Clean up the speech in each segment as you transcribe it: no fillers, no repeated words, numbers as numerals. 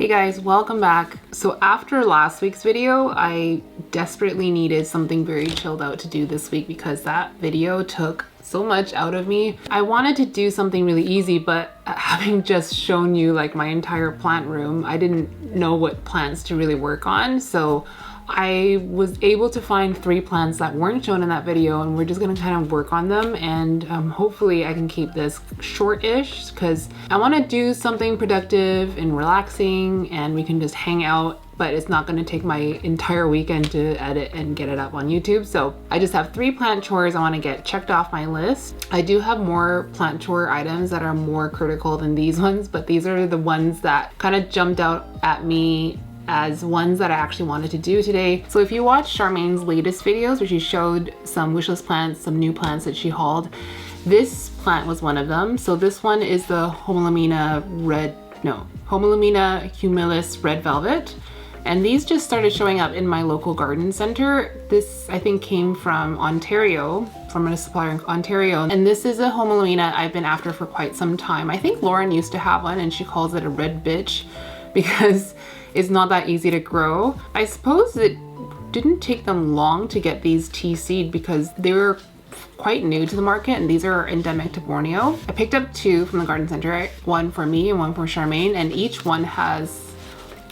Hey guys, welcome back. So after last week's video, I desperately needed something very chilled out to do this week because that video took so much out of me. I wanted to do something really easy, but having just shown you like my entire plant room, I didn't know what plants to really work on. So I was able to find 3 plants that weren't shown in that video, and we're just gonna kind of work on them, and hopefully I can keep this short-ish because I want to do something productive and relaxing and we can just hang out, but it's not going to take my entire weekend to edit and get it up on YouTube. So I just have 3 plant chores I want to get checked off my list. I do have more plant chore items that are more critical than these ones, but these are the ones that kind of jumped out at me as ones that I actually wanted to do today. So if you watch Charmaine's latest videos where she showed some wishlist plants, some new plants that she hauled, this plant was one of them. So this one is the Homolomena humilis red velvet. And these just started showing up in my local garden center. This I think came from Ontario, from a supplier in Ontario. And this is a Homolomena I've been after for quite some time. I think Lauren used to have one and she calls it a red bitch because it's not that easy to grow. I suppose it didn't take them long to get these tea seed because they were quite new to the market and these are endemic to Borneo. I picked up 2 from the garden center, one for me and one for Charmaine, and each one has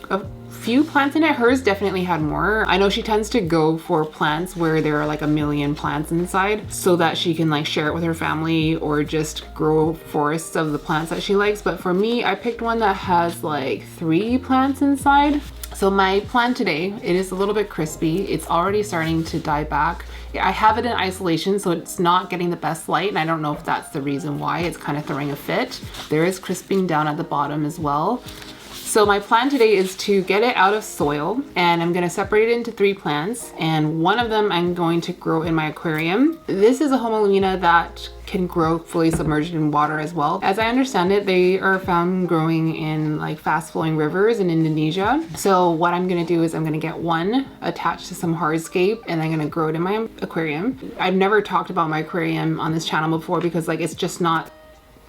a few plants in it. Hers definitely had more. I know she tends to go for plants where there are like a million plants inside so that she can like share it with her family or just grow forests of the plants that she likes. But for me, I picked one that has like 3 plants inside. So my plant today, it is a little bit crispy. It's already starting to die back. I have it in isolation, so it's not getting the best light, and I don't know if that's the reason why it's kind of throwing a fit. There is crisping down at the bottom as well. So my plan today is to get it out of soil, and I'm going to separate it into 3 plants, and one of them I'm going to grow in my aquarium. This is a Homolomena that can grow fully submerged in water as well. As I understand it, they are found growing in like fast flowing rivers in Indonesia. So what I'm going to do is I'm going to get one attached to some hardscape and I'm going to grow it in my aquarium. I've never talked about my aquarium on this channel before because like it's just not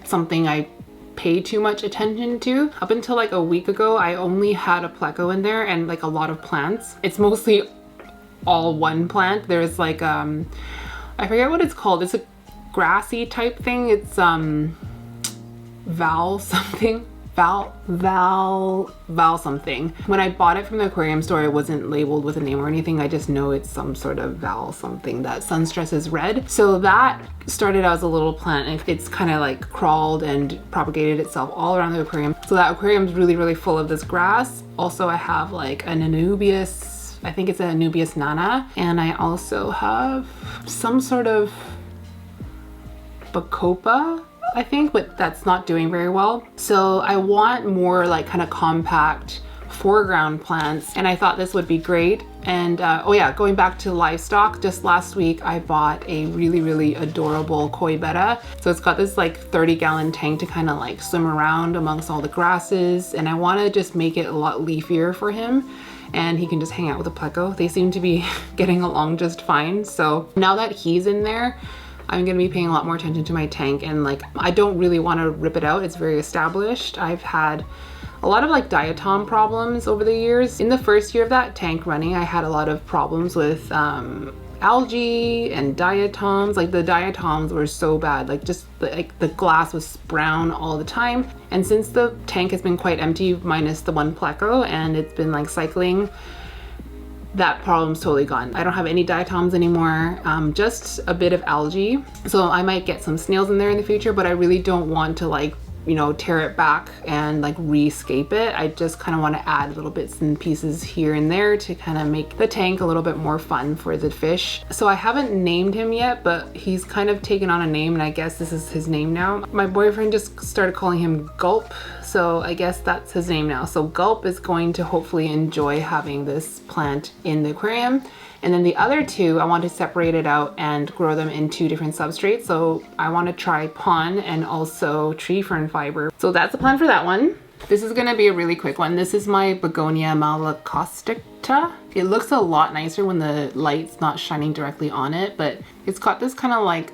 something I pay too much attention to. Up until like a week ago, I only had a pleco in there and like a lot of plants. It's mostly all one plant. There's like I forget what it's called. It's a grassy type thing. It's val something. When I bought it from the aquarium store, it wasn't labeled with a name or anything. I just know it's some sort of val something that sun stresses red. So that started out as a little plant and it's kind of like crawled and propagated itself all around the aquarium. So that aquarium is really, really full of this grass. Also, I have like an Anubias, I think it's an Anubias nana. And I also have some sort of bacopa, I think, but that's not doing very well. So I want more like kind of compact foreground plants, and I thought this would be great. And oh yeah, going back to livestock, just last week I bought a really adorable koi betta. So it's got this like 30-gallon tank to kind of like swim around amongst all the grasses, and I want to just make it a lot leafier for him and he can just hang out with the pleco. They seem to be getting along just fine. So now that he's in there, I'm gonna be paying a lot more attention to my tank, and like I don't really want to rip it out. It's very established. I've had a lot of like diatom problems over the years. In the first year of that tank running, I had a lot of problems with algae and diatoms. Like the diatoms were so bad, like just like the glass was brown all the time. And since the tank has been quite empty minus the one pleco and it's been like cycling, that problem's totally gone. I don't have any diatoms anymore, just a bit of algae. So I might get some snails in there in the future, but I really don't want to like, you know, tear it back and like rescape it. I just kind of want to add little bits and pieces here and there to kind of make the tank a little bit more fun for the fish. So I haven't named him yet, but he's kind of taken on a name, and I guess this is his name now. My boyfriend just started calling him Gulp, so I guess that's his name now. So Gulp is going to hopefully enjoy having this plant in the aquarium. And then the other 2, I want to separate it out and grow them in 2 different substrates. So I want to try pon and also tree fern fiber. So that's the plan for that one. This is going to be a really quick one. This is my begonia malacostita. It looks a lot nicer when the light's not shining directly on it, but it's got this kind of like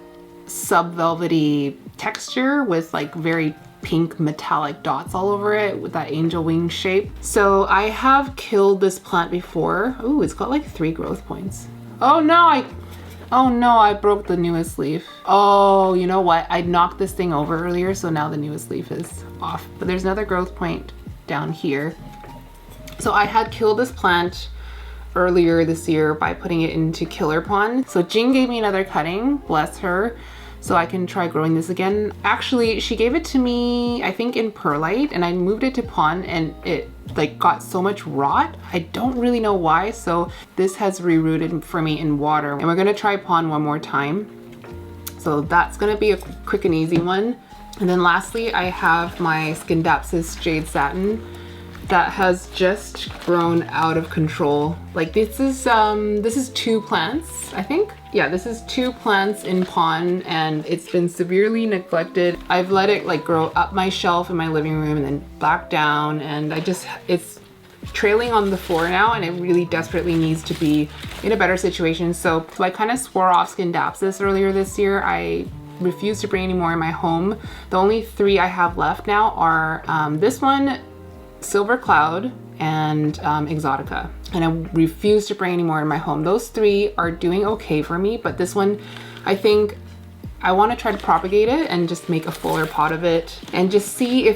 sub-velvety texture with like very pink metallic dots all over it with that angel wing shape. So I have killed this plant before. Ooh, it's got like 3 growth points. Oh no, I broke the newest leaf. Oh, you know what? I knocked this thing over earlier, so now the newest leaf is off. But there's another growth point down here. So I had killed this plant earlier this year by putting it into killer pond. So Jing gave me another cutting, bless her, so I can try growing this again. Actually, she gave it to me, I think in perlite, and I moved it to pond and it like got so much rot. I don't really know why. So this has rerouted for me in water, and we're gonna try pond one more time. So that's gonna be a quick and easy one. And then lastly, I have my Scindapsus jade satin that has just grown out of control. Like this is 2 plants, I think. Yeah, this is 2 plants in pond, and it's been severely neglected. I've let it like grow up my shelf in my living room and then back down, and it's trailing on the floor now, and it really desperately needs to be in a better situation. So I kind of swore off Scindapsus earlier this year. I refuse to bring any more in my home. The only 3 I have left now are this one, Silver Cloud, and Exotica, and I refuse to bring any more in my home. Those 3 are doing okay for me, but this one, I think I want to try to propagate it and just make a fuller pot of it and just see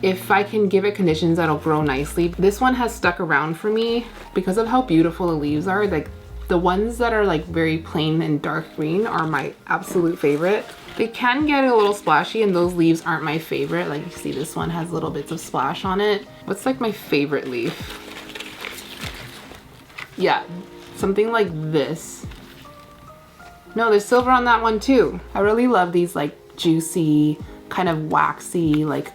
if I can give it conditions that'll grow nicely. This one has stuck around for me because of how beautiful the leaves are. Like the ones that are like very plain and dark green are my absolute favorite. They can get a little splashy, and those leaves aren't my favorite. Like you see, this one has little bits of splash on it. What's like my favorite leaf? Yeah, something like this. No, there's silver on that one too. I really love these like juicy, kind of waxy, like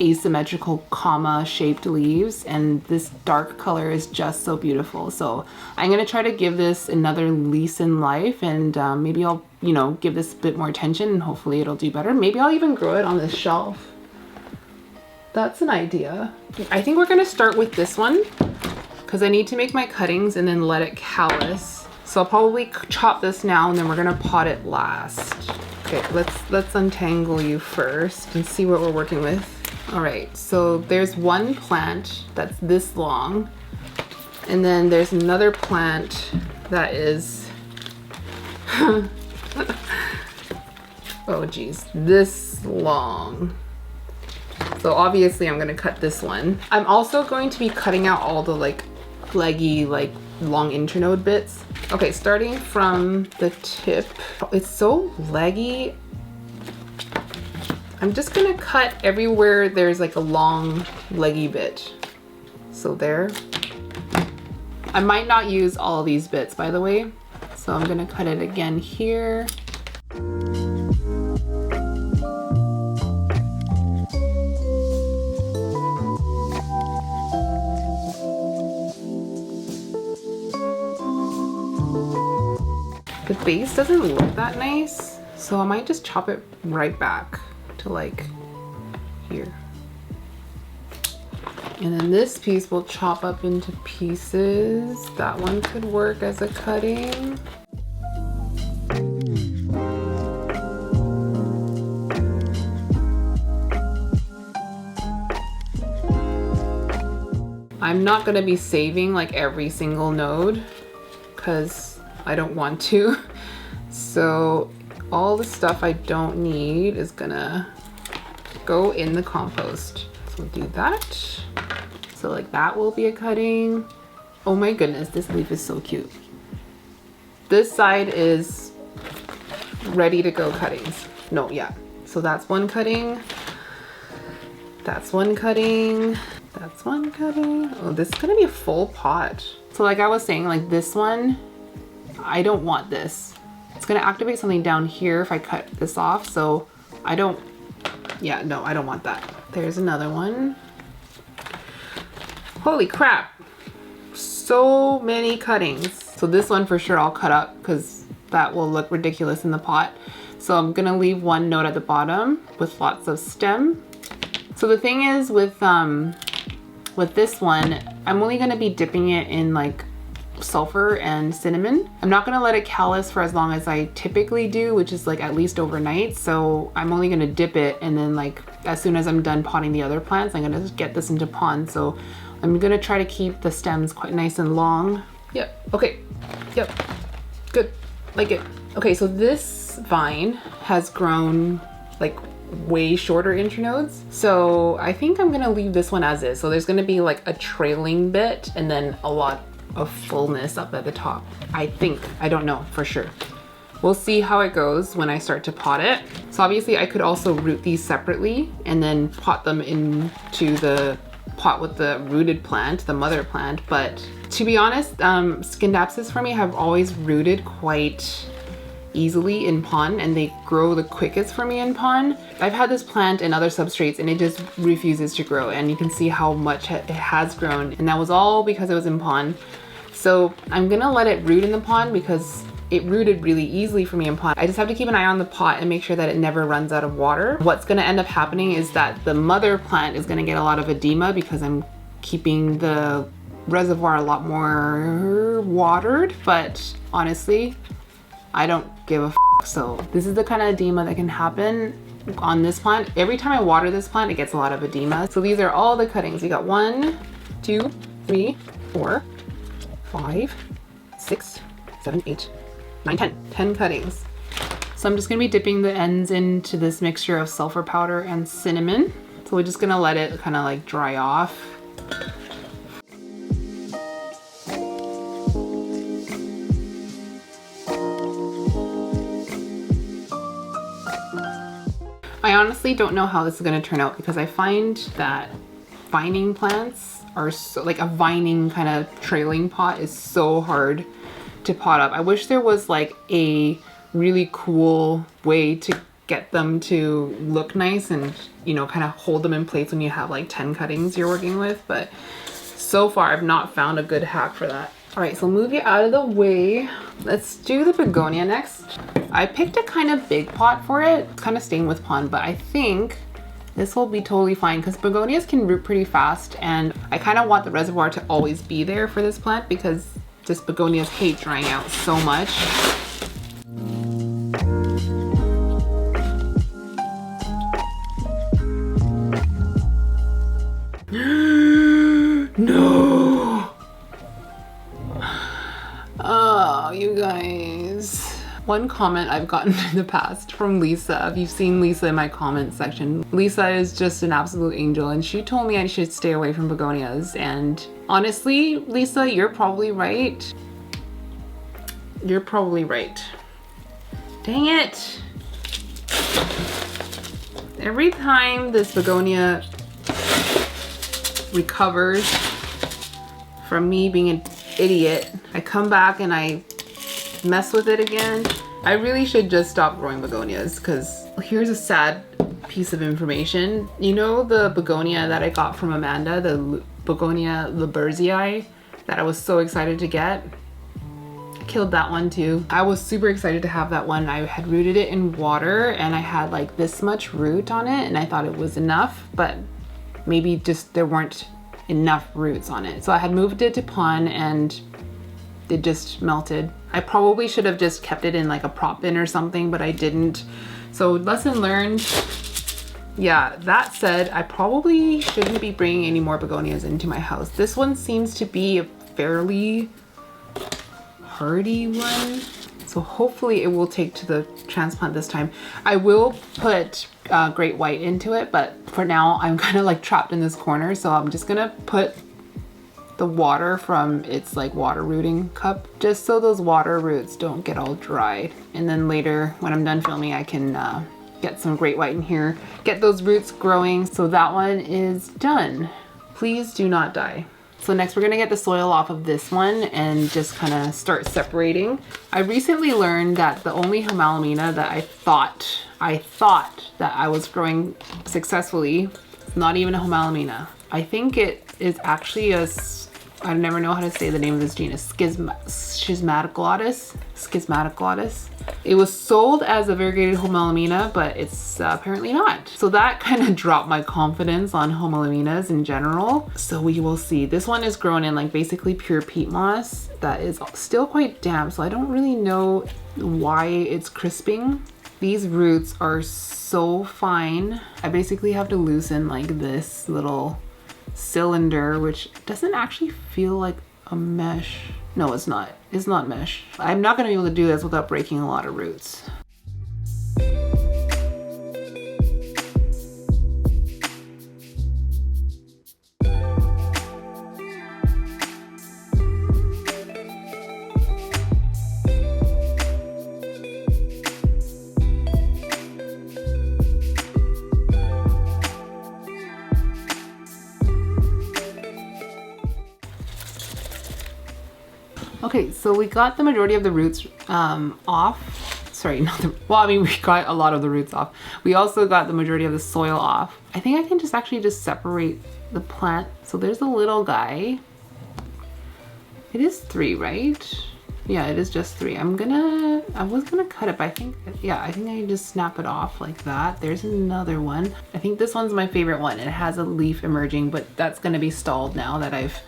asymmetrical comma shaped leaves, and this dark color is just so beautiful. So I'm gonna try to give this another lease in life, and maybe I'll, you know, give this a bit more attention and hopefully it'll do better. Maybe I'll even grow it on this shelf. That's an idea. I think we're gonna start with this one because I need to make my cuttings and then let it callus. So I'll probably chop this now and then we're gonna pot it last. Okay, let's untangle you first and see what we're working with. All right, so there's one plant that's this long, and then there's another plant that is, oh geez, this long. So obviously I'm gonna cut this one. I'm also going to be cutting out all the like leggy, like long internode bits. Okay, starting from the tip, it's so leggy. I'm just gonna cut everywhere there's like a long leggy bit. So there. I might not use all of these bits, by the way. So I'm gonna cut it again here. The base doesn't look that nice, so I might just chop it right back to like here. And then this piece will chop up into pieces. That one could work as a cutting. I'm not gonna be saving like every single node because I don't want to. So all the stuff I don't need is gonna go in the compost. So we'll do that. So like that will be a cutting. Oh my goodness, this leaf is so cute. This side is ready to go cuttings. No, yeah. So that's one cutting. That's one cutting. That's one cutting. Oh, this is gonna be a full pot. So like I was saying, like this one, I don't want this. It's gonna activate something down here if I cut this off. So I don't, yeah, no, I don't want that. There's another one. Holy crap. So many cuttings. So this one for sure I'll cut up because that will look ridiculous in the pot. So I'm gonna leave one node at the bottom with lots of stem. So the thing is with this one, I'm only gonna be dipping it in like sulfur and cinnamon. I'm not gonna let it callus for as long as I typically do, which is like at least overnight. So I'm only gonna dip it and then like as soon as I'm done potting the other plants, I'm gonna get this into pond. So I'm gonna try to keep the stems quite nice and long. Yep, okay, yep, good, like it. Okay, so this vine has grown like way shorter internodes. So I think I'm gonna leave this one as is. So there's gonna be like a trailing bit and then a lot of fullness up at the top. I think, I don't know for sure. We'll see how it goes when I start to pot it. So obviously I could also root these separately and then pot them into the pot with the rooted plant, the mother plant. But to be honest, Scindapsus for me have always rooted quite easily in pond, and they grow the quickest for me in pond. I've had this plant in other substrates and it just refuses to grow, and you can see how much it has grown, and that was all because it was in pond. So I'm gonna let it root in the pond because it rooted really easily for me in pond. I just have to keep an eye on the pot and make sure that it never runs out of water. What's gonna end up happening is that the mother plant is gonna get a lot of edema because I'm keeping the reservoir a lot more watered, but honestly, I don't give a f. So this is the kind of edema that can happen on this plant. Every time I water this plant, it gets a lot of edema. So these are all the cuttings. We got 1, 2, 3, 4, 5, 6, 7, 8, 9, 10. 10 cuttings. So I'm just gonna be dipping the ends into this mixture of sulfur powder and cinnamon. So we're just gonna let it kind of like dry off. I honestly don't know how this is going to turn out because I find that vining plants are so, like a vining kind of trailing pot is so hard to pot up. I wish there was like a really cool way to get them to look nice and, you know, kind of hold them in place when you have like 10 cuttings you're working with, but so far I've not found a good hack for that. All right, so move you out of the way. Let's do the begonia next. I picked a kind of big pot for it. It's kind of staying with pond, but I think this will be totally fine because begonias can root pretty fast, and I kind of want the reservoir to always be there for this plant because just begonias hate drying out so much. No! Oh, you guys. One comment I've gotten in the past from Lisa, if you've seen Lisa in my comment section, Lisa is just an absolute angel, and she told me I should stay away from begonias. And honestly, Lisa, you're probably right. You're probably right. Dang it. Every time this begonia recovers from me being an idiot, I come back and I mess with it again. I really should just stop growing begonias because here's a sad piece of information. You know the begonia that I got from Amanda, the Begonia Liberzii that I was so excited to get? I killed that one too. I was super excited to have that one. I had rooted it in water and I had like this much root on it and I thought it was enough, but maybe just there weren't enough roots on it. So I had moved it to pond and it just melted. I probably should have just kept it in like a prop bin or something, but I didn't. So lesson learned. Yeah, that said, I probably shouldn't be bringing any more begonias into my house. This one seems to be a fairly hardy one. So hopefully it will take to the transplant this time. I will put great white into it, but for now I'm kind of like trapped in this corner. So I'm just gonna put the water from its like water rooting cup, just so those water roots don't get all dry. And then later when I'm done filming, I can get some great white in here, get those roots growing. So that one is done. Please do not die. So next we're gonna get the soil off of this one and just kind of start separating. I recently learned that the only Homolomena that I thought that I was growing successfully, is not even a Homolomena. I think it is actually a, I never know how to say the name of this genus, Schismaticulatus. It was sold as a variegated Homolomena, but it's apparently not. So that kind of dropped my confidence on Homolemenas in general. So we will see. This one is grown in like basically pure peat moss that is still quite damp. So I don't really know why it's crisping. These roots are so fine. I basically have to loosen like this little cylinder, which doesn't actually feel like a mesh. No, it's not. It's not mesh. I'm not gonna be able to do this without breaking a lot of roots. Okay, so we got the majority of the roots off. Sorry, not the, well, I mean, we got a lot of the roots off. We also got the majority of the soil off. I think I can just actually just separate the plant. So there's a little guy. It is 3, right? Yeah, it is just 3. I was gonna cut it, but I think I can just snap it off like that. There's another one. I think this one's my favorite one. It has a leaf emerging, but that's gonna be stalled now that I've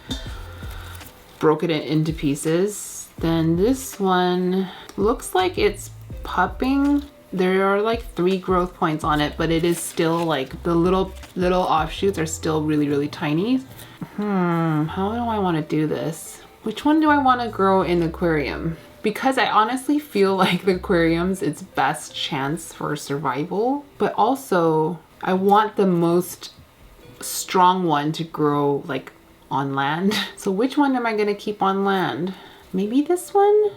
broken it into pieces. Then this one looks like it's pupping. There are like 3 growth points on it, but it is still like the little offshoots are still really tiny. How do I want to do this? Which one do I want to grow in the aquarium? Because I honestly feel like the aquarium's its best chance for survival, but also I want the most strong one to grow like on land. So which one am I gonna keep on land? Maybe this one?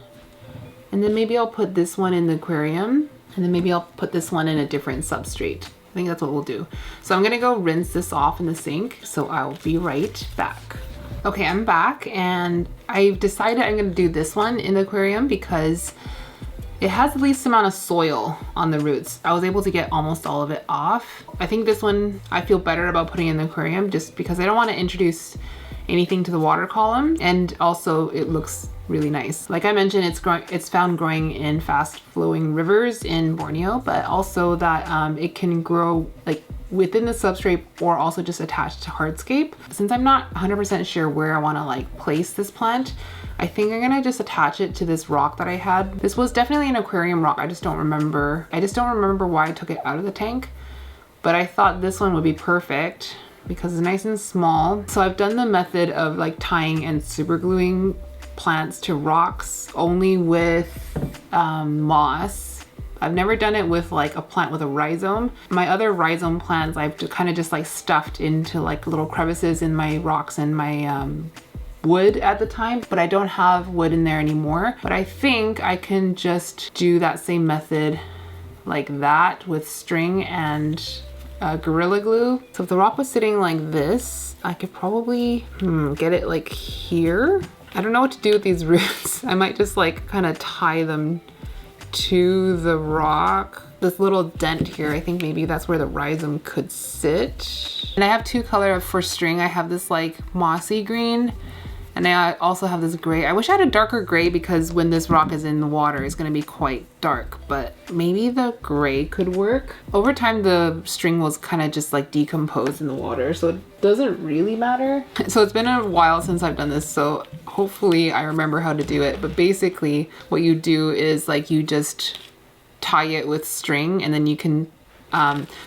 And then maybe I'll put this one in the aquarium, and then maybe I'll put this one in a different substrate. I think that's what we'll do. So I'm gonna go rinse this off in the sink, so I'll be right back. Okay, I'm back, and I've decided I'm gonna do this one in the aquarium because it has the least amount of soil on the roots. I was able to get almost all of it off. I think this one I feel better about putting in the aquarium just because I don't want to introduce anything to the water column, and also it looks really nice. Like I mentioned, it's found growing in fast flowing rivers in Borneo, but also that it can grow like within the substrate or also just attached to hardscape. Since I'm not 100% sure where I want to like place this plant, I think I'm gonna just attach it to this rock that I had. This was definitely an aquarium rock. I just don't remember why I took it out of the tank, but I thought this one would be perfect because it's nice and small. So I've done the method of like tying and super gluing plants to rocks only with moss. I've never done it with like a plant with a rhizome. My other rhizome plants I've kind of just like stuffed into like little crevices in my rocks and my wood at the time, but I don't have wood in there anymore. But I think I can just do that same method like that with string and Gorilla Glue. So if the rock was sitting like this, I could probably get it like here. I don't know what to do with these roots. I might just like kind of tie them to the rock. This little dent here, I think maybe that's where the rhizome could sit. And I have 2 colors for string. I have this like mossy green, and I also have this gray. I wish I had a darker gray because when this rock is in the water, it's gonna be quite dark, but maybe the gray could work. Over time, the string was kind of just like decomposed in the water, so it doesn't really matter. So it's been a while since I've done this, so hopefully I remember how to do it. But basically what you do is like you just tie it with string, and then you can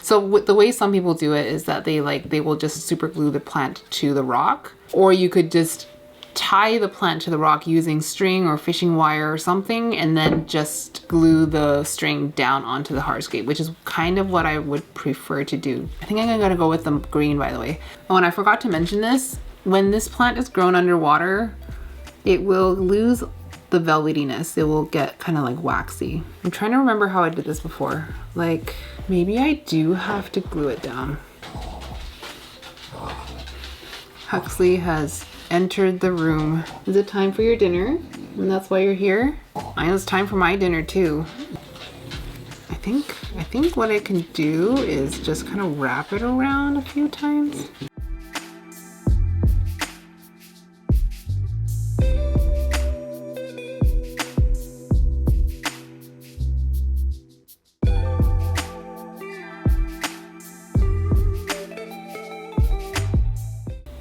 so the way some people do it is that they will just super glue the plant to the rock, or you could just tie the plant to the rock using string or fishing wire or something, and then just glue the string down onto the hardscape, which is kind of what I would prefer to do. I think I'm gonna go with the green, by the way. Oh, and I forgot to mention this. When this plant is grown underwater, it will lose the velvetiness. It will get kind of like waxy. I'm trying to remember how I did this before. Like, maybe I do have to glue it down. Huxley has entered the room. Is it time for your dinner? And that's why you're here? I know it's time for my dinner too. I think what I can do is just kind of wrap it around a few times.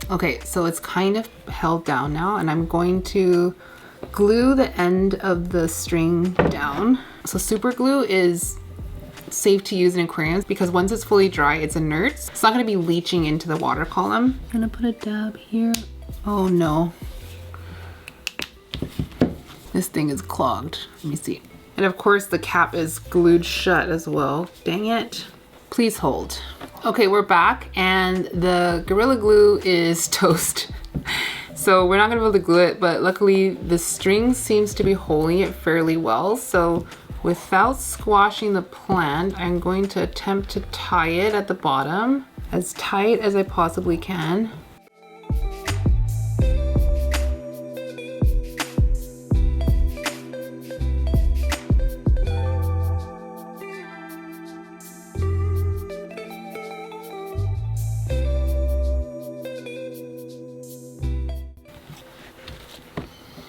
Okay, so it's kind of held down now, and I'm going to glue the end of the string down. So super glue is safe to use in aquariums because once it's fully dry, it's inert. It's not gonna be leaching into the water column. I'm gonna put a dab here. Oh no. This thing is clogged. Let me see. And of course the cap is glued shut as well. Dang it. Please hold. Okay, we're back and the Gorilla Glue is toast. So we're not gonna be able to glue it, but luckily the string seems to be holding it fairly well. So without squashing the plant, I'm going to attempt to tie it at the bottom as tight as I possibly can.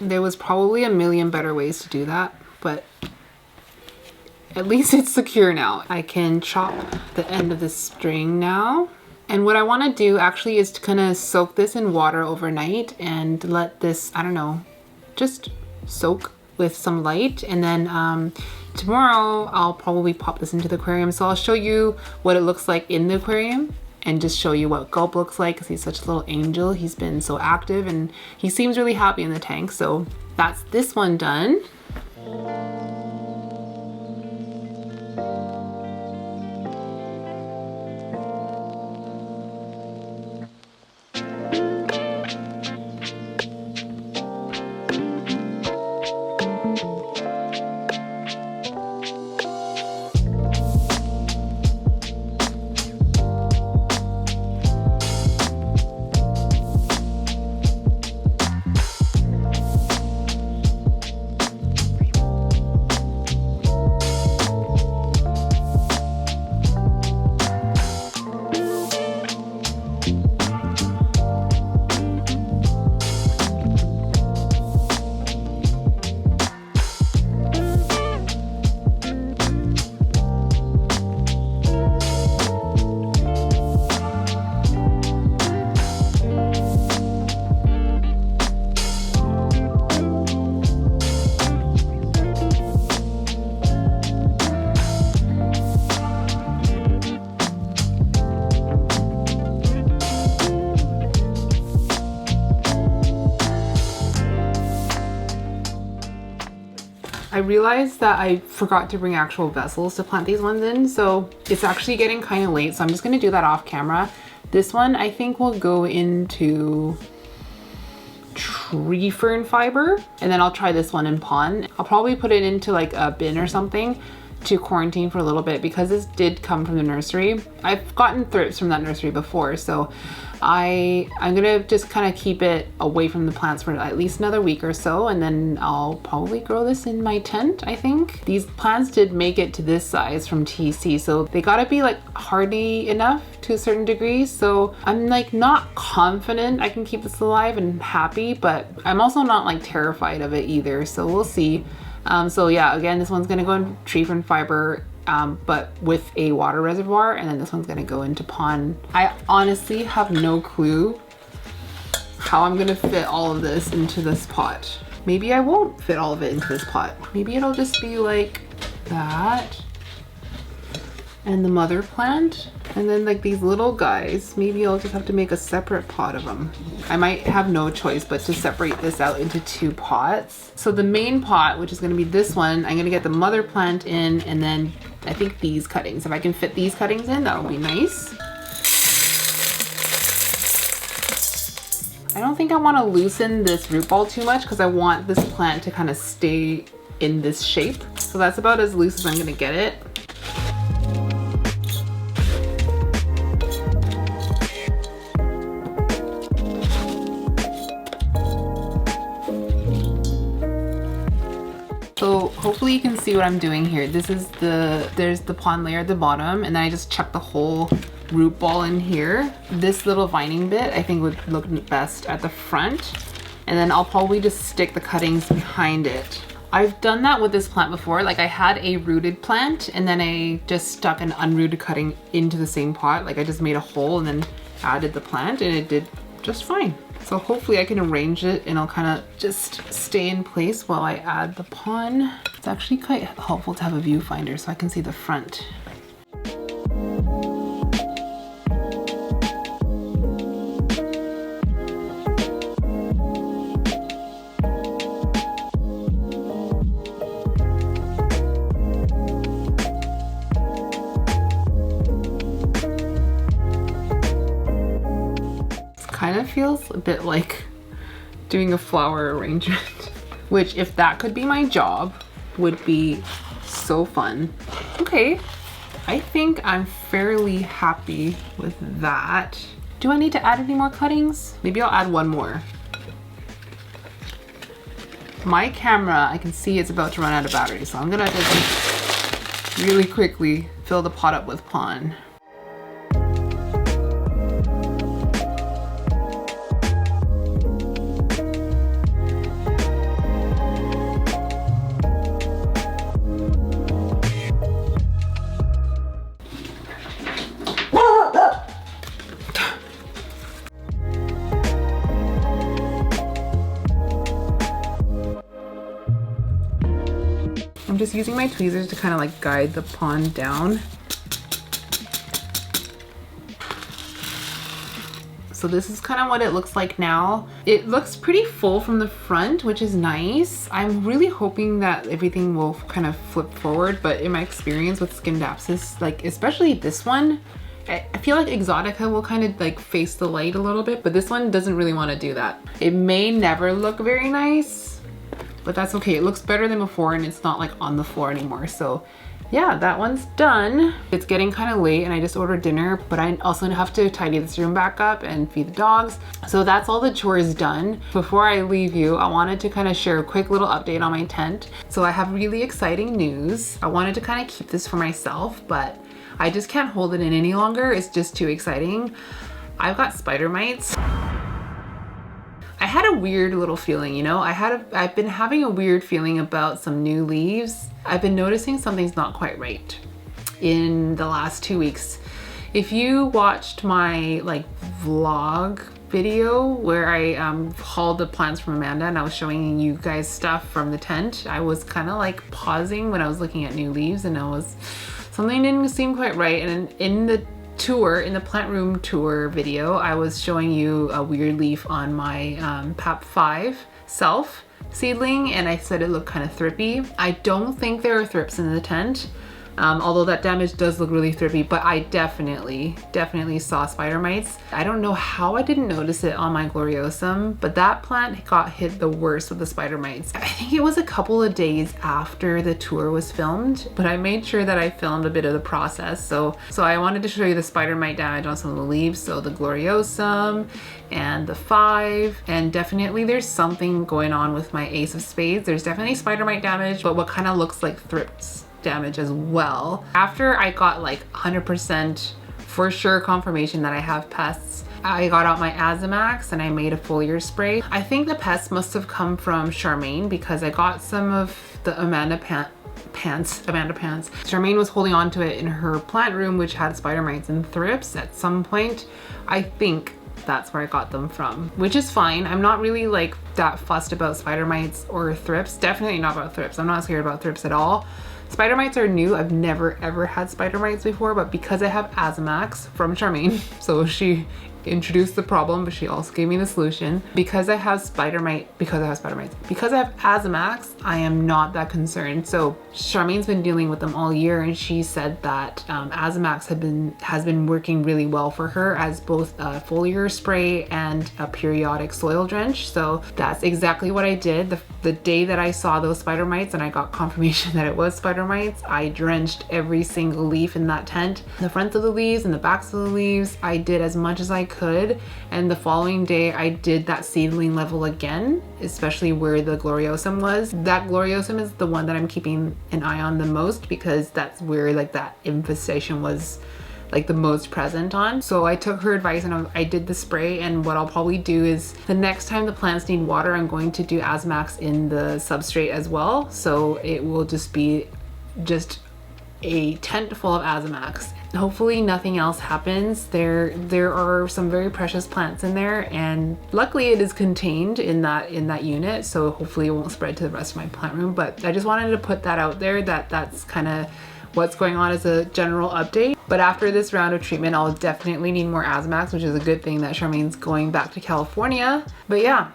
There was probably a million better ways to do that, but at least it's secure now. I can chop the end of the string now. And what I want to do actually is to kind of soak this in water overnight and let this, I don't know, just soak with some light. And then tomorrow I'll probably pop this into the aquarium. So I'll show you what it looks like in the aquarium and just show you what Gulp looks like because he's such a little angel. He's been so active and he seems really happy in the tank. So that's this one done. I realized that I forgot to bring actual vessels to plant these ones in, so it's actually getting kind of late, so I'm just going to do that off camera. This one I think will go into tree fern fiber, and then I'll try this one in pond. I'll probably put it into like a bin or something to quarantine for a little bit because this did come from the nursery. I've gotten thrips from that nursery before, so I'm gonna just kind of keep it away from the plants for at least another week or so, and then I'll probably grow this in my tent, I think. These plants did make it to this size from TC, so they gotta be like hardy enough to a certain degree. So I'm like not confident I can keep this alive and happy, but I'm also not like terrified of it either, so we'll see. So yeah, again, this one's gonna go in tree fern fiber, but with a water reservoir, and then this one's gonna go into pond. I honestly have no clue how I'm gonna fit all of this into this pot. Maybe I won't fit all of it into this pot. Maybe it'll just be like that, and the mother plant, and then like these little guys, maybe I'll just have to make a separate pot of them. I might have no choice but to separate this out into two pots. So the main pot, which is gonna be this one, I'm gonna get the mother plant in, and then I think these cuttings. If I can fit these cuttings in, that would be nice. I don't think I wanna loosen this root ball too much because I want this plant to kind of stay in this shape. So that's about as loose as I'm gonna get it. So hopefully you can see what I'm doing here. This is there's the pond layer at the bottom, and then I just chuck the whole root ball in here. This little vining bit I think would look best at the front, and then I'll probably just stick the cuttings behind it. I've done that with this plant before. Like I had a rooted plant and then I just stuck an unrooted cutting into the same pot. Like I just made a hole and then added the plant, and it did just fine. So hopefully I can arrange it and it'll kind of just stay in place while I add the pond. It's actually quite helpful to have a viewfinder so I can see the front. feels a bit like doing a flower arrangement, which if that could be my job would be so fun. Okay, I think I'm fairly happy with that. Do I need to add any more cuttings? Maybe I'll add one more. My camera, I can see it's about to run out of battery, so I'm gonna just really quickly fill the pot up with pon. I'm just using my tweezers to kind of like guide the pon down. So this is kind of what it looks like now. It looks pretty full from the front, which is nice. I'm really hoping that everything will kind of flip forward, but in my experience with Scindapsus, like especially this one, I feel like Exotica will kind of like face the light a little bit, but this one doesn't really want to do that. It may never look very nice, but that's okay. It looks better than before and it's not like on the floor anymore. So yeah, that one's done. It's getting kind of late and I just ordered dinner, but I also have to tidy this room back up and feed the dogs. So that's all the chores done. Before I leave you, I wanted to kind of share a quick little update on my tent. So I have really exciting news. I wanted to kind of keep this for myself, but I just can't hold it in any longer. It's just too exciting. I've got spider mites. I had a weird little feeling, you know, I've been having a weird feeling about some new leaves. I've been noticing something's not quite right in the last 2 weeks. If you watched my like vlog video where I hauled the plants from Amanda and I was showing you guys stuff from the tent, I was kind of like pausing when I was looking at new leaves and something didn't seem quite right. And in the plant room tour video, I was showing you a weird leaf on my PAP 5 self seedling and I said it looked kind of thrippy. I don't think there are thrips in the tent, although that damage does look really thrippy, but I definitely saw spider mites. I don't know how I didn't notice it on my gloriosum, but that plant got hit the worst with the spider mites. I think it was a couple of days after the tour was filmed, but I made sure that I filmed a bit of the process. So I wanted to show you the spider mite damage on some of the leaves. So the gloriosum and the 5, and definitely there's something going on with my ace of spades. There's definitely spider mite damage, but what kind of looks like thrips damage as well. After I got like 100% for sure confirmation that I have pests, I got out my Azamax and I made a foliar spray. I think the pests must have come from Charmaine because I got some of the Amanda pants. Charmaine was holding on to it in her plant room, which had spider mites and thrips at some point. I think that's where I got them from, which is fine. I'm not really like that fussed about spider mites or thrips. Definitely not about thrips. I'm not scared about thrips at all. Spider mites are new. I've never ever had spider mites before, but because I have Azamax from Charmaine, so she introduced the problem, but she also gave me the solution. Because I have Azamax, I am not that concerned. So Charmaine's been dealing with them all year and she said that Azamax has been working really well for her as both a foliar spray and a periodic soil drench. So that's exactly what I did. The day that I saw those spider mites and I got confirmation that it was spider mites, I drenched every single leaf in that tent. The fronts of the leaves and the backs of the leaves, I did as much as I could, and the following day I did that seedling level again, especially where the gloriosum was. That gloriosum is the one that I'm keeping an eye on the most because that's where like that infestation was like the most present on. So I took her advice and I did the spray, and what I'll probably do is the next time the plants need water, I'm going to do Azamax in the substrate as well. So it will just be a tent full of Azamax. Hopefully nothing else happens. There are some very precious plants in there, and luckily it is contained in that unit, so hopefully it won't spread to the rest of my plant room. But I just wanted to put that out there, that's kind of what's going on as a general update. But after this round of treatment, I'll definitely need more Azamax, which is a good thing that Charmaine's going back to California. But yeah,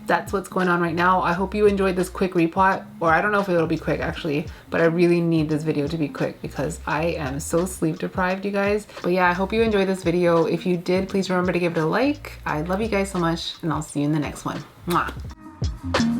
that's what's going on right now. I hope you enjoyed this quick repot, or I don't know if it'll be quick actually, but I really need this video to be quick because I am so sleep deprived, you guys. But yeah, I hope you enjoyed this video. If you did, please remember to give it a like. I love you guys so much, and I'll see you in the next one. Mwah.